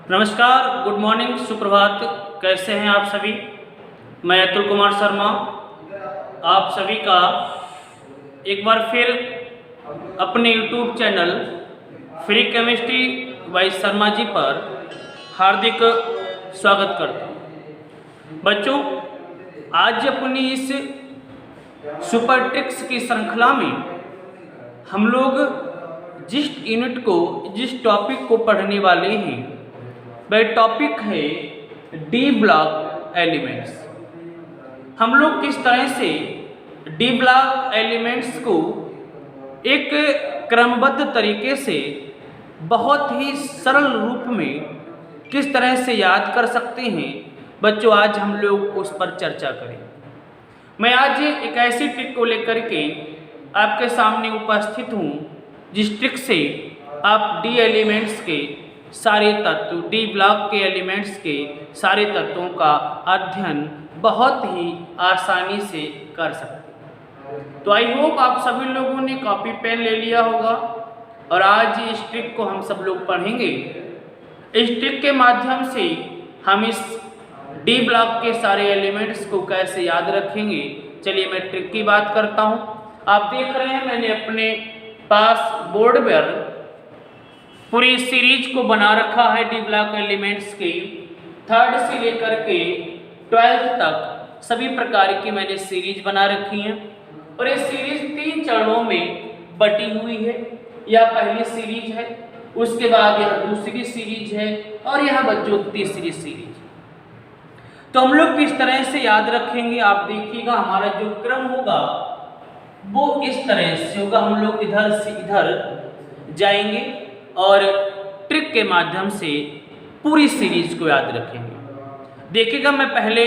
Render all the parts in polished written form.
नमस्कार, good morning, सुप्रभात। कैसे हैं आप सभी? मैं अतुल कुमार शर्मा आप सभी का एक बार फिर अपने YouTube channel free chemistry by Sharma ji पर हार्दिक स्वागत करता हूँ। बच्चों, आज अपनी इस सुपर ट्रिक्स की श्रृंखला में हम लोग जिस टॉपिक को पढ़ने वाले हैं वह टॉपिक है डी ब्लॉक एलिमेंट्स। हम लोग किस तरह से डी ब्लॉक एलिमेंट्स को एक क्रमबद्ध तरीके से बहुत ही सरल रूप में किस तरह से याद कर सकते हैं, बच्चों आज हम लोग उस पर चर्चा करें। मैं आज एक ऐसी ट्रिक को लेकर के आपके सामने उपस्थित हूँ जिस ट्रिक से आप डी एलिमेंट्स के सारे तत्व, डी ब्लॉक के एलिमेंट्स के सारे तत्वों का अध्ययन बहुत ही आसानी से कर सकते हैं। तो आई होप आप सभी लोगों ने कॉपी पेन ले लिया होगा और आज इस ट्रिक को हम सब लोग पढ़ेंगे। इस ट्रिक के माध्यम से हम इस डी ब्लॉक के सारे एलिमेंट्स को कैसे याद रखेंगे। चलिए मैं ट्रिक की बात करता हूँ। आप देख रहे हैं मैंने अपने पास बोर्ड पर पूरी सीरीज को बना रखा है डी ब्लॉक एलिमेंट्स के 3rd से लेकर के 12th तक सभी प्रकार की मैंने सीरीज बना रखी है और ये सीरीज 3 चरणों में बटी हुई है। यह पहली सीरीज है, उसके बाद यह दूसरी सीरीज है और यह बच्चों तीसरी सीरीज। तो हम लोग किस तरह से याद रखेंगे आप देखिएगा। हमारा जो क्रम होगा वो इस तरह से होगा। हम लोग इधर से इधर जाएंगे और ट्रिक के माध्यम से पूरी सीरीज को याद रखेंगे। देखिएगा मैं पहले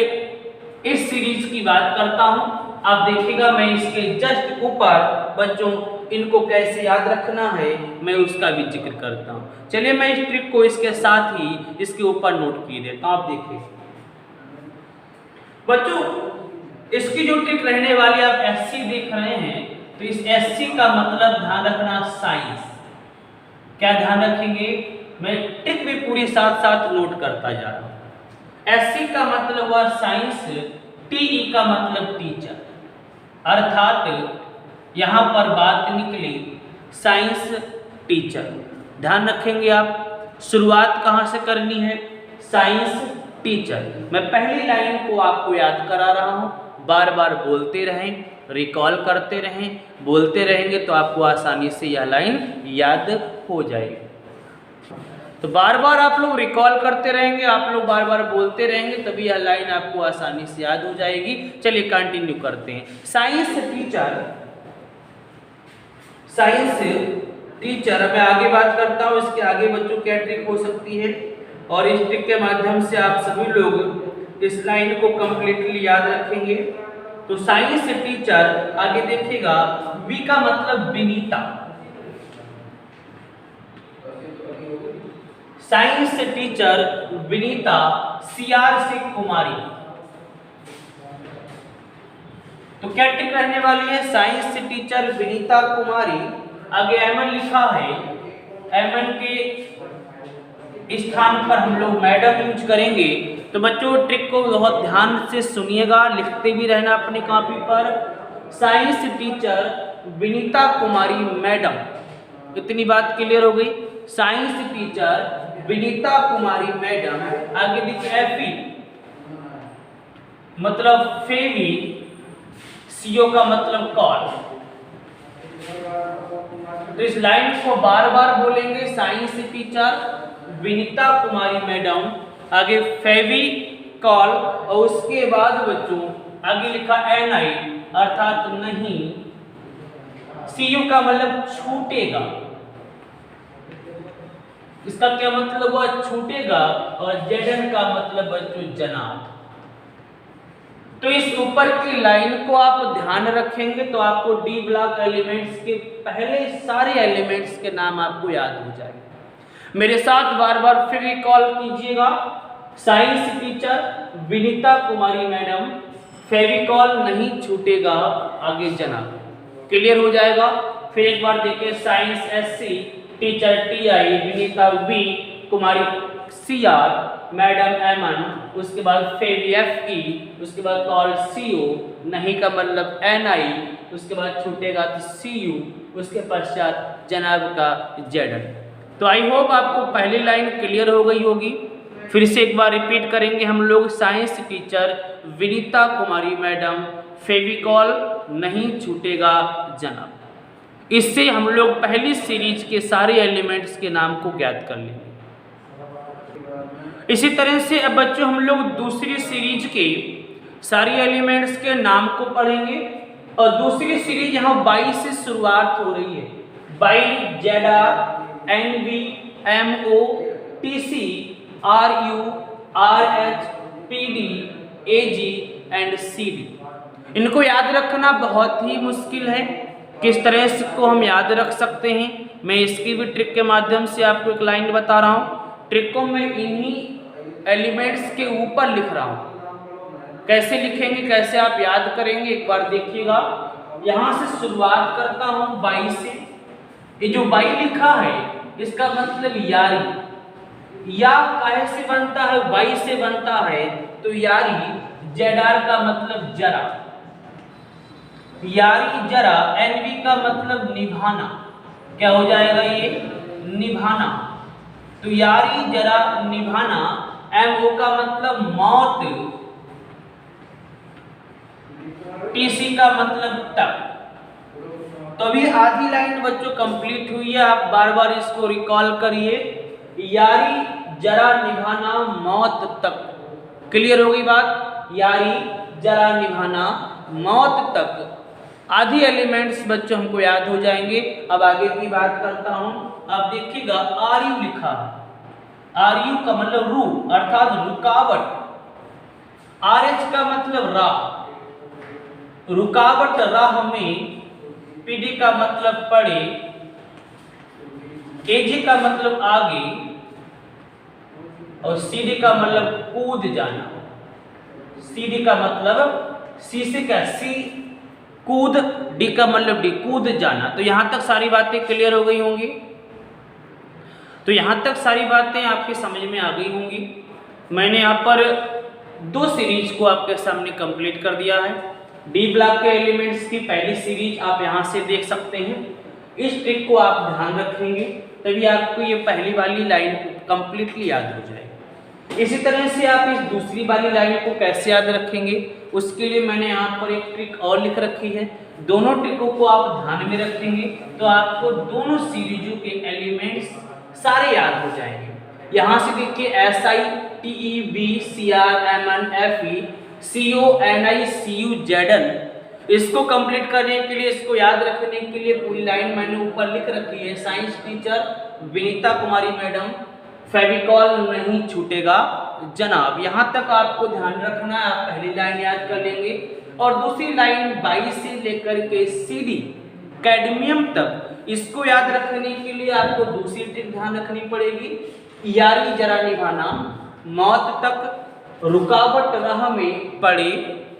इस सीरीज की बात करता हूं। आप देखिएगा मैं इसके जस्ट ऊपर बच्चों इनको कैसे याद रखना है मैं उसका भी जिक्र करता हूं। चलिए मैं इस ट्रिक को इसके साथ ही इसके ऊपर नोट किए देता हूं। आप देखिए बच्चों, इसकी जो ट्रिक रहने वाली आप एससी देख रहे हैं, तो इस एससी का मतलब ध्यान रखना साइंस। क्या ध्यान रखेंगे? मैं ट्रिक भी पूरी साथ साथ नोट करता जा रहा हूं। एससी का मतलब हुआ साइंस, टीई का मतलब टीचर, अर्थात यहां पर बात निकली साइंस टीचर। ध्यान रखेंगे आप, शुरुआत कहां से करनी है? Science teacher. मैं पहली लाइन को आपको याद करा रहा हूं, बार बार बोलते रहें, रिकॉल करते रहें। बोलते रहेंगे तो आपको आसानी से यह लाइन याद हो जाएगी। तो बार बार आप लोग रिकॉल करते रहेंगे, आप लोग बार बार बोलते रहेंगे, तभी यह लाइन आपको आसानी से याद हो जाएगी। चलिए कंटिन्यू करते हैं। Science teacher, science teacher. अब मैं आगे बात करता हूँ, इसके आगे बच्चों क्या ट्रिक हो सकती है और इस ट्रिक के माध्यम से आप सभी लोग इस लाइन को कंप्लीटली याद रखेंगे। तो साइंस टीचर, आगे देखिएगा वी का मतलब Vinita. Science teacher Vinita, CR से कुमारी। तो क्या ट्रिक रहने वाली है? साइंस टीचर विनीता कुमारी, आगे एमएन लिखा है, एमएन के स्थान पर हम लोग मैडम यूज करेंगे। तो बच्चों ट्रिक को बहुत ध्यान से सुनिएगा, लिखते भी रहना अपनी कॉपी पर। साइंस टीचर विनीता कुमारी मैडम, इतनी बात क्लियर हो गई। साइंस टीचर विनीता कुमारी मैडम, आगे देखिए एफी मतलब फेवी, सीओ का मतलब कॉल। तो इस लाइन को बार बार बोलेंगे, साइंस टीचर विनीता कुमारी मैडम, आगे फेवी कॉल और उसके बाद बच्चों आगे लिखा एनआई अर्थात नहीं, सीयू का मतलब छूटेगा। इसका क्या मतलब हुआ? छूटेगा। और जेडन का मतलब बच्चों जनाब। तो इस ऊपर की लाइन को आप ध्यान रखेंगे तो आपको डी ब्लॉक एलिमेंट्स के पहले सारे एलिमेंट्स के नाम आपको याद हो जाएंगे। मेरे साथ बार बार फिर रिकॉल कीजिएगा। साइंस टीचर विनीता कुमारी मैडम, फेविकॉल नहीं छूटेगा, आगे जनाब। क्लियर हो जाएगा। फिर एक बार देखिए, science SC teacher TI, Vinita V, Kumari CR, madam MN, उसके बाद फेवी FE, उसके बाद कॉल CO, नहीं का मतलब NI, उसके बाद छूटेगा तो CU, उसके पश्चात जनाब का ZN। तो आई होप आपको पहली लाइन क्लियर हो गई होगी। फिर से एक बार रिपीट करेंगे हम लोग। साइंस टीचर विनीता कुमारी मैडम, फेविकॉल नहीं छूटेगा जनाब। इससे हम लोग पहली सीरीज के सारे एलिमेंट्स के नाम को ज्ञात कर लेंगे। इसी तरह से अब बच्चों हम लोग दूसरी सीरीज के सारे एलिमेंट्स के नाम को पढ़ेंगे। और दूसरी सीरीज यहाँ बाई से शुरुआत हो रही है। By, ZR, NV, MO, TC, RU, RH, PD, AG and CD। इनको याद रखना बहुत ही मुश्किल है। किस तरह से को हम याद रख सकते हैं, मैं इसकी भी ट्रिक के माध्यम से आपको एक लाइन बता रहा हूँ। ट्रिक को मैं इन्हीं एलिमेंट्स के ऊपर लिख रहा हूँ। कैसे लिखेंगे, कैसे आप याद करेंगे, एक बार देखिएगा। यहाँ से शुरुआत करता हूँ बाई से। ये जो बाई लिखा है इसका मतलब यारी। या काहे से बनता है, बाई से बनता है, तो यारी। ZR का मतलब जरा, यारी जरा। NV का मतलब निभाना, क्या हो जाएगा ये, निभाना। तो यारी जरा निभाना। MO का मतलब मौत। TC का मतलब तक। तो अभी आधी लाइन बच्चों कंप्लीट हुई है। आप बार बार इसको रिकॉल करिए। यारी जरा निभाना मौत तक। क्लियर हो गई बात। यारी जरा निभाना मौत तक। आधी एलिमेंट्स बच्चों हमको याद हो जाएंगे। अब आगे की बात करता हूं। अब देखिएगा RU लिखा है। RU का मतलब रू अर्थात रुकावट। RH का मतलब राह, रुकावट राह में। PD का मतलब पड़े। AG का मतलब आगे। और CD का मतलब कूद जाना। CD का मतलब C से क्या, C कूद। D का मतलब D कूद जाना। तो यहां तक सारी बातें क्लियर हो गई होंगी। तो यहां तक सारी बातें आपके समझ में आ गई होंगी। मैंने यहाँ पर दो सीरीज को आपके सामने कंप्लीट कर दिया है। डी ब्लॉक के एलिमेंट्स की पहली सीरीज आप यहाँ से देख सकते हैं। इस ट्रिक को आप ध्यान रखेंगे तभी आपको ये पहली वाली लाइन कंप्लीटली याद हो जाएगी। इसी तरह से आप इस दूसरी वाली लाइन को कैसे याद रखेंगे, उसके लिए मैंने यहाँ पर एक ट्रिक और लिख रखी है। दोनों ट्रिकों को आप ध्यान में रखेंगे तो आपको दोनों सीरीजों के एलिमेंट्स सारे याद हो जाएंगे। यहाँ से देखिए SI, TE, B, CR, MN, FE, CO, NI, CU, ZN। इसको कंप्लीट करने के लिए, इसको याद रखने के लिए पूरी लाइन मैंने ऊपर लिख रखी है। साइंस टीचर विनीता कुमारी मैडम, फेविकॉल नहीं छूटेगा जनाब। यहाँ तक आपको ध्यान रखना है। आप पहली लाइन याद कर लेंगे और दूसरी लाइन 22 से लेकर के CD कैडमियम तक, इसको याद रखने के लिए आपको दूसरी ट्रिक ध्यान रखनी पड़ेगी। यारी जरा निभाना मौत तक, रुकावट राह में पड़े,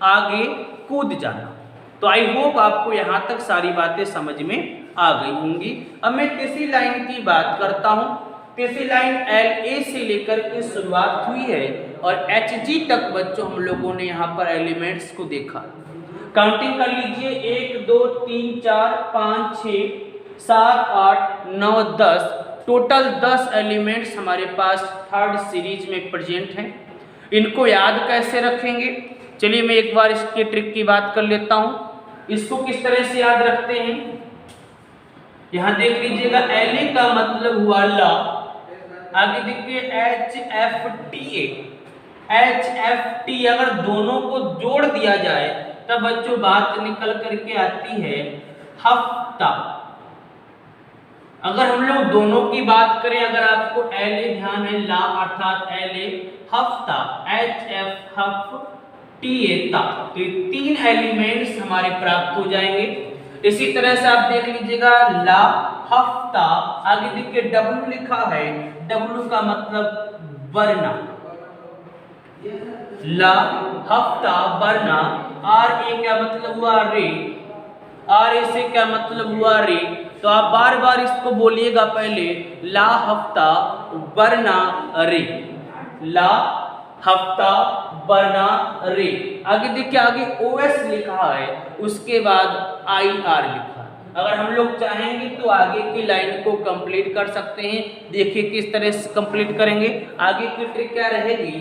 आगे कूद जाना। तो आई होप आपको यहाँ तक सारी बातें समझ में आ गई होंगी। अब मैं तीसरी लाइन की बात करता हूँ। तीसरी लाइन LA से लेकर के शुरुआत हुई है और HG तक बच्चों हम लोगों ने यहाँ पर एलिमेंट्स को देखा। काउंटिंग कर लीजिए, 1 2 3 4 5 6 7 8 9 10, टोटल 10 एलिमेंट्स हमारे पास थर्ड सीरीज में प्रेजेंट हैं। इनको याद कैसे रखेंगे, चलिए मैं एक बार इसके ट्रिक की बात कर लेता हूँ। इसको किस तरह से याद रखते हैं, यहाँ देख लीजिएगा। LA का मतलब हुआ ला, आगे देखिए HFTA। HFT अगर दोनों को जोड़ दिया जाए तब बच्चों बात निकल करके आती है हफ्ता। अगर हम लोग दोनों की बात करें, अगर आपको LA ध्यान है, ला अर्थात LA, हफ्ता HF TA ता, तो ये तीन एलिमेंट्स हमारे प्राप्त हो जाएंगे। इसी तरह से आप देख लीजिएगा, ला हफ्ता, आगे देखिए W लिखा है, W का मतलब वरना, ला हफ्ता वरना। RA क्या मतलब हुआ, रे, RA से क्या मतलब हुआ, रे। तो आप बार बार इसको बोलिएगा पहले ला हफ्ता बरना रे, ला हफ्ता बरना रे। आगे देखिए, आगे ओएस लिखा है, उसके बाद IR लिखा है। अगर हम लोग चाहेंगे तो आगे की लाइन को कंप्लीट कर सकते हैं। देखिए किस तरह से कंप्लीट करेंगे। आगे की ट्रिक क्या रहेगी,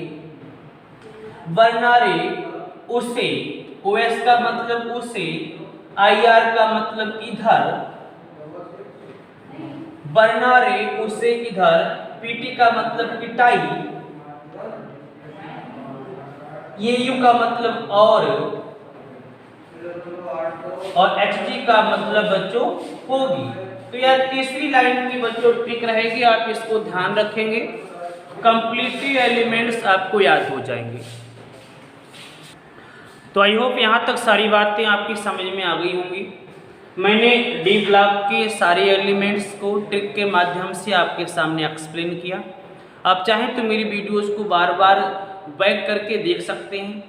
बरना रे उसे, ओएस का मतलब उसे, IR का मतलब इधर, बरना रे उसे इधर, PT का मतलब पिटाई, ये यू का मतलब और HG का मतलब बच्चों होगी। तो यह तीसरी लाइन की बच्चों ट्रिक रहेगी, आप इसको ध्यान रखेंगे, कंप्लीटिव एलिमेंट्स आपको याद हो जाएंगे। तो आई होप यहाँ तक सारी बातें आपकी समझ में आ गई होंगी। मैंने डी ब्लॉक के सारे एलिमेंट्स को ट्रिक के माध्यम से आपके सामने एक्सप्लेन किया। आप चाहें तो मेरी वीडियोस को बार बार बैक करके देख सकते हैं।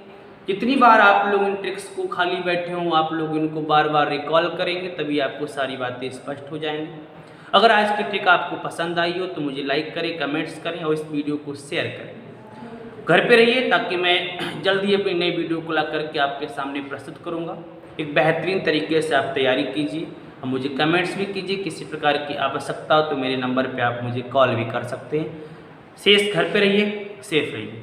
जितनी बार आप लोग इन ट्रिक्स को खाली बैठे हों, आप लोग इनको बार बार रिकॉल करेंगे, तभी आपको सारी बातें स्पष्ट हो जाएंगी। अगर आज की ट्रिक आपको पसंद आई हो तो मुझे लाइक करें, कमेंट्स करें और इस वीडियो को शेयर करें। घर पे रहिए ताकि मैं जल्दी अपनी नई वीडियो को ला करके आपके सामने प्रस्तुत करूँगा। एक बेहतरीन तरीके से आप तैयारी कीजिए और मुझे कमेंट्स भी कीजिए। किसी प्रकार की आवश्यकता हो तो मेरे नंबर पे आप मुझे कॉल भी कर सकते हैं। शेष घर पे रहिए, सेफ रहिए।